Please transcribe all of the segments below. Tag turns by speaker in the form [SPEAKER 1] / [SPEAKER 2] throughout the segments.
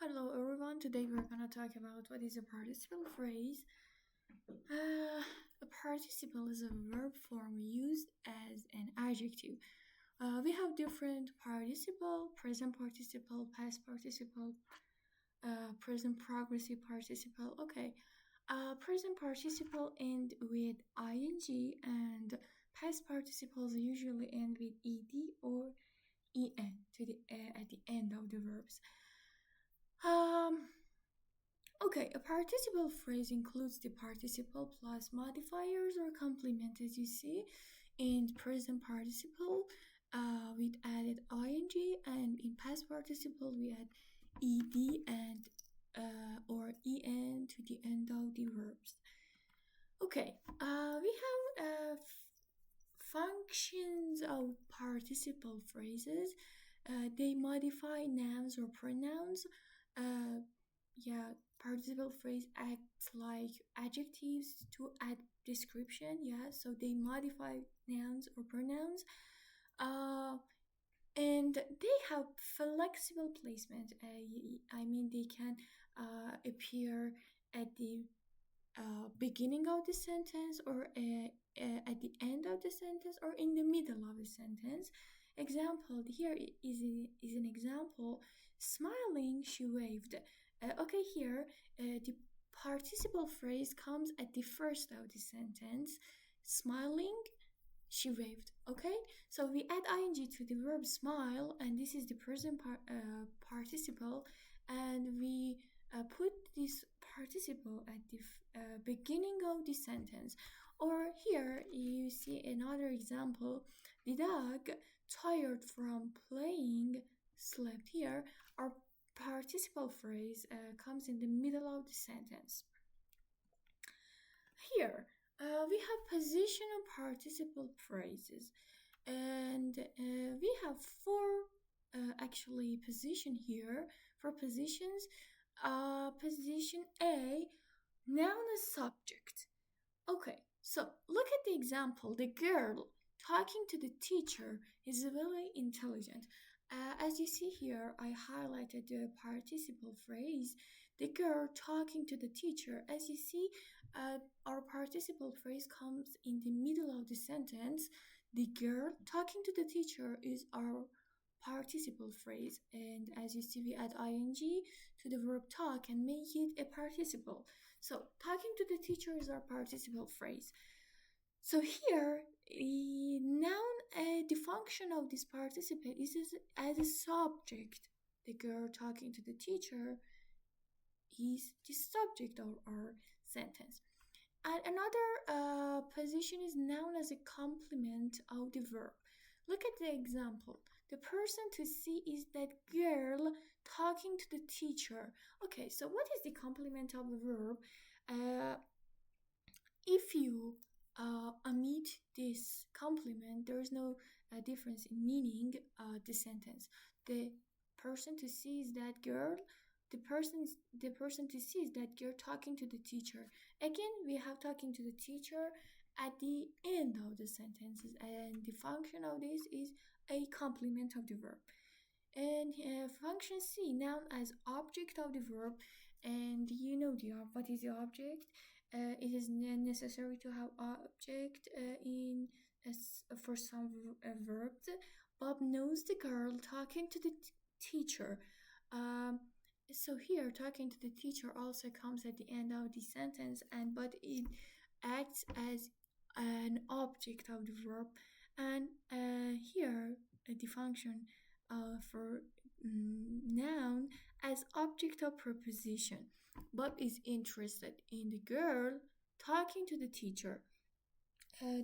[SPEAKER 1] Hello everyone, today we're gonna talk about what is a participle phrase. A participle is a verb form used as an adjective. We have different participle, present participle, past participle, present progressive participle. Okay, present participle end with ing and past participles usually end with ed or en at the end of the verbs. Um, Okay, a participle phrase includes the participle plus modifiers or complement, as you see. In present participle, we added ing, and in past participle, we add ed and or en to the end of the verbs. Okay, we have functions of participle phrases. They modify nouns or pronouns. Uh, yeah, participle phrase acts like adjectives to add description. Yeah, so they modify nouns or pronouns. Uh, and they have flexible placement. I mean, they can appear at the beginning of the sentence or at the end of the sentence or in the middle of the sentence. Example here is an example. Smiling, she waved. Okay, here the participle phrase comes at the first of the sentence. Smiling, she waved. Okay, so we add ing to the verb smile, and this is the present participle, and we put this participle at the beginning of the sentence. Or here you see another example. The dog, tired from playing, slept. Here our participle phrase comes in the middle of the sentence. Here, we have positional participle phrases, and we have four actually position here for positions. Position A, noun as subject. Okay, so look at the example. The girl talking to the teacher is very intelligent. As you see here, I highlighted the participle phrase. The girl talking to the teacher. As you see, our participle phrase comes in the middle of the sentence. The girl talking to the teacher is our participle phrase, and as you see, we add ing to the verb talk and make it a participle. So talking to the teacher is our participle phrase. So here, the noun, the function of this participle is as a subject. The girl talking to the teacher is the subject of our sentence. And another position is noun as a complement of the verb. Look at the example. The person to see is that girl talking to the teacher. Okay, so what is the complement of the verb? If you omit this complement, there is no difference in meaning the sentence. The person to see is that girl. The person to see is that girl talking to the teacher. Again, we have talking to the teacher at the end of the sentences, and the function of this is a complement of the verb. And function C, noun as object of the verb, and you know what is the object. It is necessary to have object in for some verbs. Bob knows the girl talking to the teacher. So here, talking to the teacher also comes at the end of the sentence, but it acts as an object of the verb. And here, the function for noun as object of preposition. Bob is interested in the girl talking to the teacher.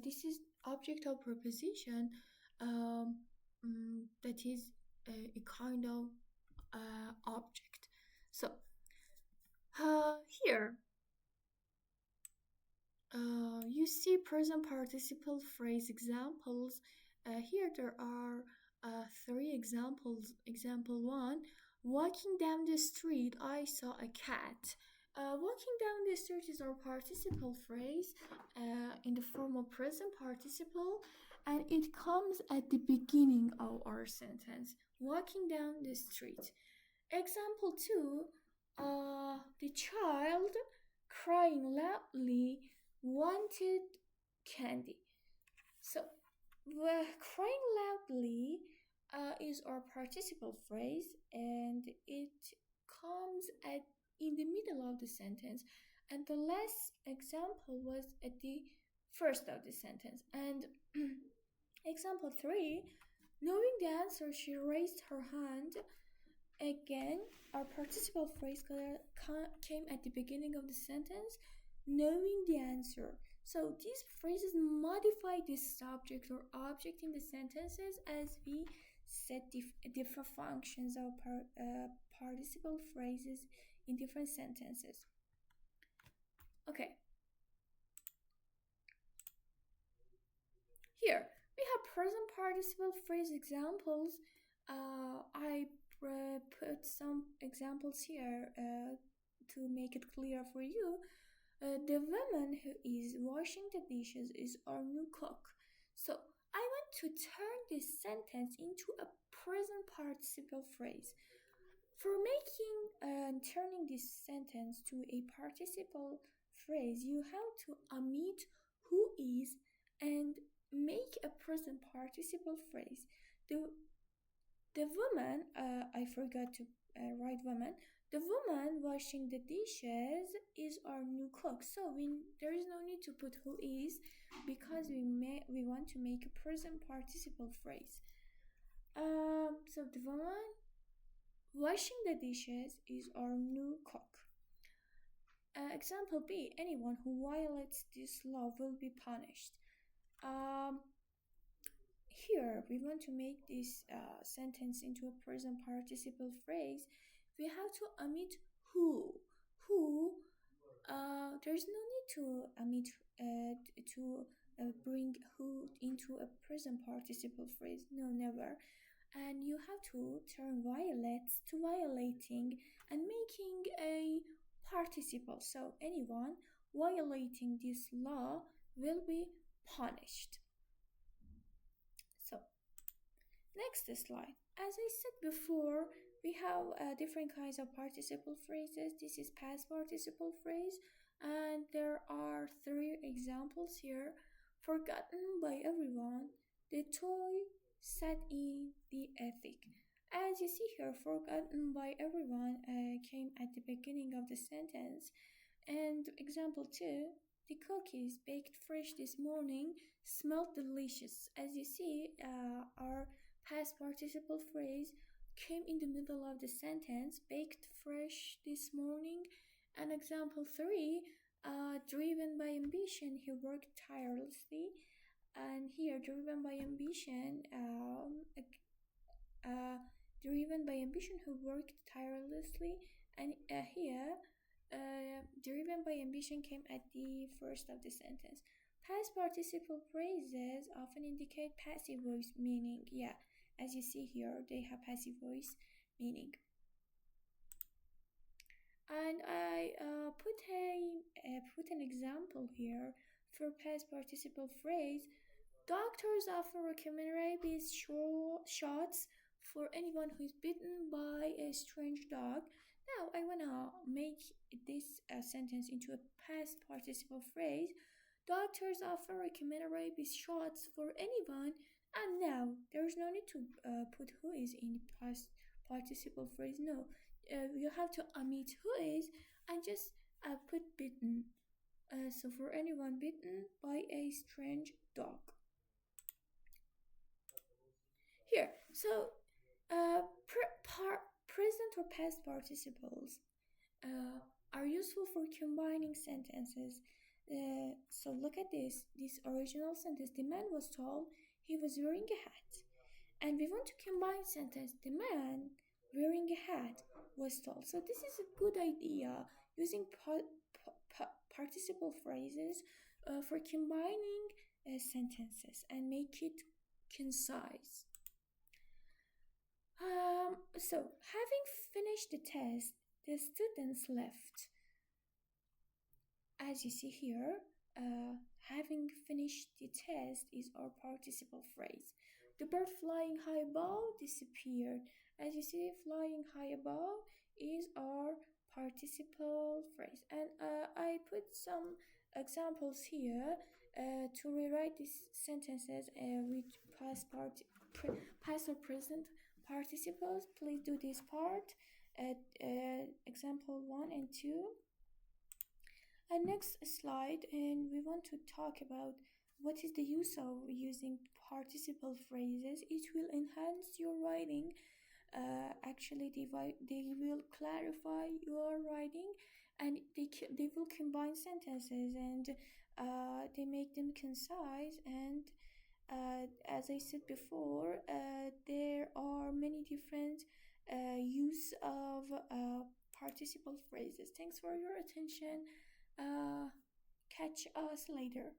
[SPEAKER 1] This is object of preposition that is a kind of object. So here you see present participle phrase examples. Here there are three examples. Example one, walking down the street, I saw a cat. Walking down the street is our participle phrase in the form of present participle, and it comes at the beginning of our sentence. Walking down the street. Example 2, the child crying loudly wanted candy. So, the crying loudly is our participle phrase, and it comes at in the middle of the sentence, and the last example was at the first of the sentence. And example 3, knowing the answer, she raised her hand. Again, our participle phrase came at the beginning of the sentence, knowing the answer. So these phrases modify the subject or object in the sentences as we set different functions of participle phrases in different sentences. Okay, here we have present participle phrase examples. I put some examples here to make it clear for you. The woman who is washing the dishes is our new cook. So I want to turn this sentence into a present participle phrase. For making and turning this sentence to a participle phrase, you have to omit who is and make a present participle phrase. The the woman, I forgot to write woman. The woman washing the dishes is our new cook. So there is no need to put who is because we want to make a present participle phrase. So the woman washing the dishes is our new cook. Example B: anyone who violates this law will be punished. Um, Here we want to make this sentence into a present participle phrase. We have to omit who. Who, there's no need to omit to bring who into a present participle phrase. No, never. And you have to turn violates to violating and making a participle. So anyone violating this law will be punished. So next slide. As I said before, we have different kinds of participle phrases. This is past participle phrase, and there are three examples here. Forgotten by everyone, the toy sat in the attic. As you see here, forgotten by everyone came at the beginning of the sentence. And example 2, the cookies baked fresh this morning smelled delicious. As you see, our past participle phrase came in the middle of the sentence, baked fresh this morning. And example 3, driven by ambition, he worked tirelessly. And here, driven by ambition, uh, driven by ambition, who worked tirelessly. And here, driven by ambition came at the first of the sentence. Past participle phrases often indicate passive voice meaning. Yeah, as you see here, they have passive voice meaning. And I put an example here for past participle phrase. Doctors often recommend rabies shots for anyone who is bitten by a strange dog. Now I wanna make this sentence into a past participle phrase. Doctors often recommend rabies shots for anyone, and now there's no need to put who is in the past participle phrase. No, you have to omit who is and just put bitten. So for anyone bitten by a strange dog. Here, so present or past participles are useful for combining sentences. So look at this original sentence. The man was tall, he was wearing a hat. And we want to combine sentence. The man wearing a hat was tall. So this is a good idea using participle phrases for combining sentences and make it concise. So having finished the test, the students left. As you see here, having finished the test is our participle phrase. The bird flying high above disappeared. As you see, flying high above is our participle phrase. And I put some examples here to rewrite these sentences with past or present participles. Please do this part at example 1 and 2. And next slide, and we want to talk about what is the use of using participle phrases. It will enhance your writing. Actually, they will clarify your writing, and they will combine sentences, and they make them concise. And as I said before, there are many different use of participle phrases. Thanks for your attention. Uh, Catch us later.